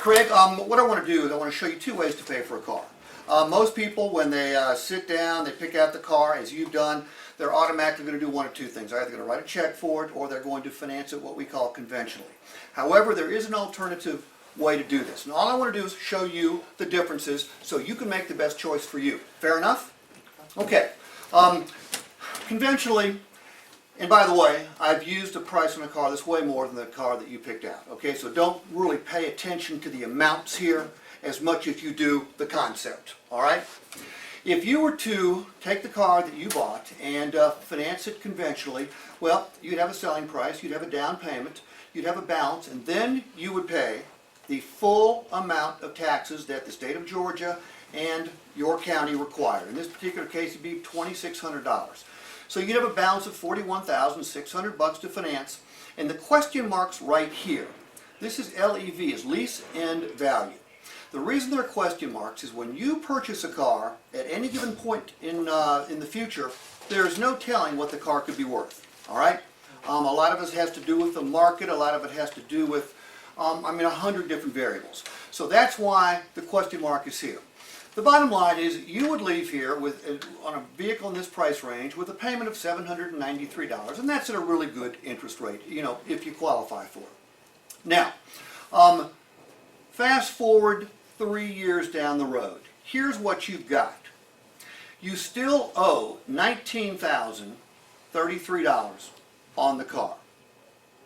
Craig, what I want to do is I want to show you two ways to pay for a car. Most people, when they sit down, they pick out the car, as you've done, they're automatically going to do one of two things. They're either going to write a check for it, or they're going to finance it what we call conventionally. However, there is an alternative way to do this. And all I want to do is show you the differences so you can make the best choice for you. Fair enough? Okay. Conventionally, and by the way, I've used the price on a car that's way more than the car that you picked out. Okay, so don't really pay attention to the amounts here as much as you do the concept. All right? If you were to take the car that you bought and finance it conventionally, well, you'd have a selling price, you'd have a down payment, you'd have a balance, and then you would pay the full amount of taxes that the state of Georgia and your county require. In this particular case, it'd be $2,600. So you'd have a balance of $41,600 to finance, and the question mark's right here. This is LEV, is lease end value. The reason there are question marks is when you purchase a car at any given point in the future, there's no telling what the car could be worth. All right? A lot of it has to do with the market. A lot of it has to do with, 100 different variables. So that's why the question mark is here. The bottom line is you would leave here with on a vehicle in this price range with a payment of $793, and that's at a really good interest rate, if you qualify for it. Now, fast forward 3 years down the road. Here's what you've got. You still owe $19,033 on the car.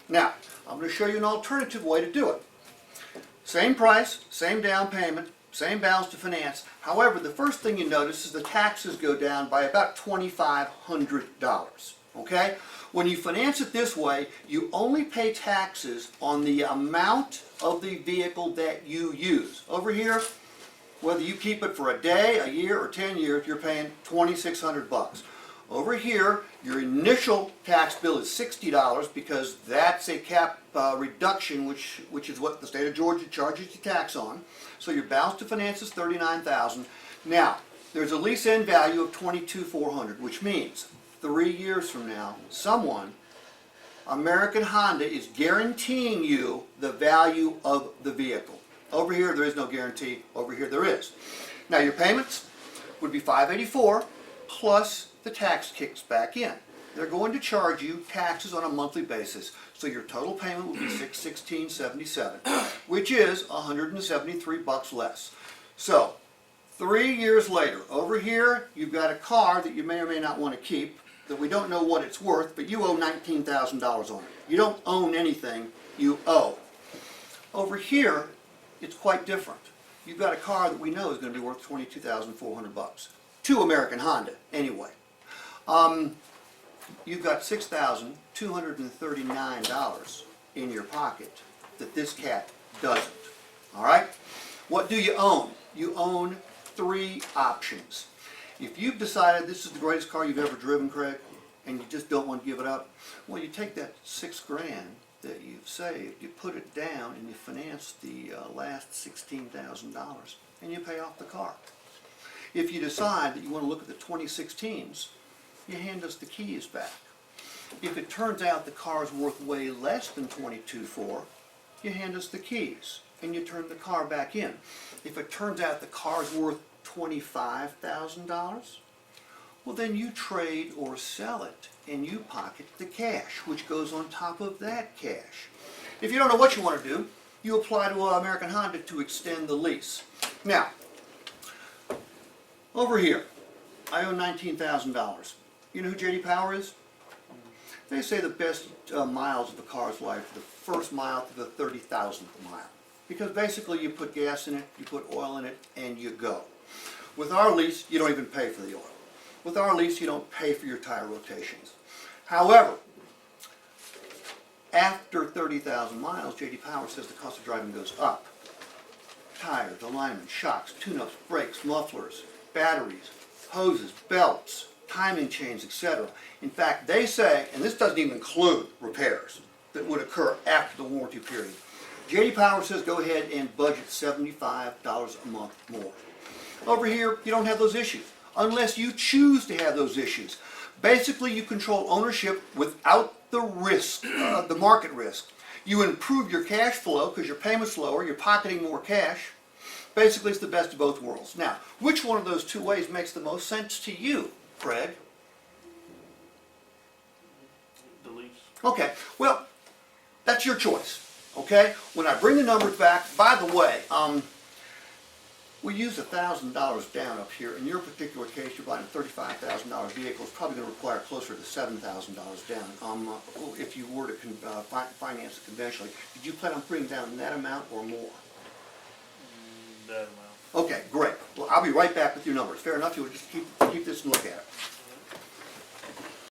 Now, I'm going to show you an alternative way to do it. Same price, same down payment, same balance to finance. However, the first thing you notice is the taxes go down by about $2,500. Okay? When you finance it this way, you only pay taxes on the amount of the vehicle that you use. Over here, whether you keep it for a day, a year, or 10 years, you're paying $2,600. Over here, your initial tax bill is $60 because that's a cap reduction, which is what the state of Georgia charges you tax on. So your balance to finance is $39,000. Now, there's a lease end value of $22,400, which means 3 years from now, American Honda is guaranteeing you the value of the vehicle. Over here, there is no guarantee. Over here, there is. Now, your payments would be $584 plus the tax kicks back in. They're going to charge you taxes on a monthly basis. So your total payment will be $616.77, which is $173 less. So 3 years later, over here, you've got a car that you may or may not want to keep, that we don't know what it's worth, but you owe $19,000 on it. You don't own anything, you owe. Over here, it's quite different. You've got a car that we know is going to be worth $22,400 to American Honda, anyway. You've got $6,239 in your pocket that this cat doesn't. All right? What do you own? You own 3 options. If you've decided this is the greatest car you've ever driven, Craig, and you just don't want to give it up, well, you take that $6 grand that you've saved, you put it down, and you finance the last $16,000, and you pay off the car. If you decide that you want to look at the 2016s, you hand us the keys back. If it turns out the car's worth way less than $22,400, you hand us the keys, and you turn the car back in. If it turns out the car's worth $25,000, well, then you trade or sell it and you pocket the cash, which goes on top of that cash. If you don't know what you want to do, you apply to American Honda to extend the lease. Now, over here, I owe $19,000. You know who J.D. Power is? They say the best miles of a car's life are the first mile to the 30,000th mile. Because basically you put gas in it, you put oil in it, and you go. With our lease, you don't even pay for the oil. With our lease, you don't pay for your tire rotations. However, after 30,000 miles, J.D. Power says the cost of driving goes up. Tires, alignment, shocks, tune-ups, brakes, mufflers, batteries, hoses, belts, timing chains, etc. In fact, they say, and this doesn't even include repairs that would occur after the warranty period, J.D. Power says go ahead and budget $75 a month more. Over here, you don't have those issues, unless you choose to have those issues. Basically, you control ownership without the risk, the market risk. You improve your cash flow because your payment's lower, you're pocketing more cash. Basically, it's the best of both worlds. Now, which one of those two ways makes the most sense to you, Craig? The lease. Okay, well, that's your choice, okay? When I bring the numbers back, by the way, we use $1,000 down up here. In your particular case, you're buying a $35,000 vehicle. It's probably going to require closer to $7,000 down if you were to finance it conventionally. Did you plan on bringing down that amount or more? That amount. Okay, great. Well, I'll be right back with your numbers. Fair enough? You'll just keep this and look at it.